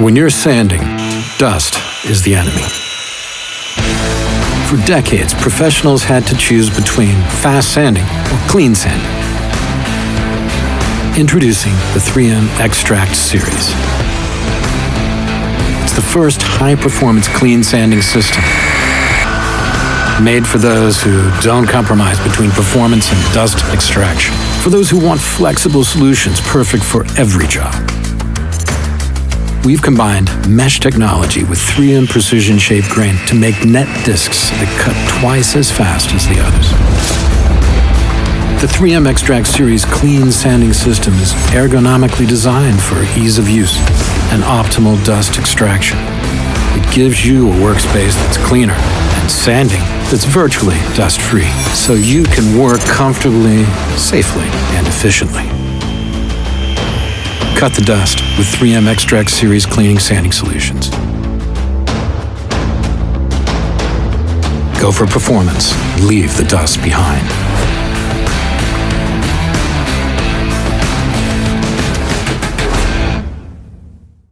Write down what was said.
When you're sanding, dust is the enemy. For decades, professionals had to choose between fast sanding or clean sanding. Introducing the 3M Xtract series. It's the first high-performance clean sanding system, made for those who don't compromise between performance and dust extraction. For those who want flexible solutions perfect for every job. We've combined mesh technology with 3M precision shaped grain to make net discs that cut twice as fast as the others. The 3M Xtract series clean sanding system is ergonomically designed for ease of use and optimal dust extraction. It gives you a workspace that's cleaner and sanding that's virtually dust-free, so you can work comfortably, safely, and efficiently. Cut the dust with 3M Xtract series cleaning sanding solutions. Go for performance. Leave the dust behind.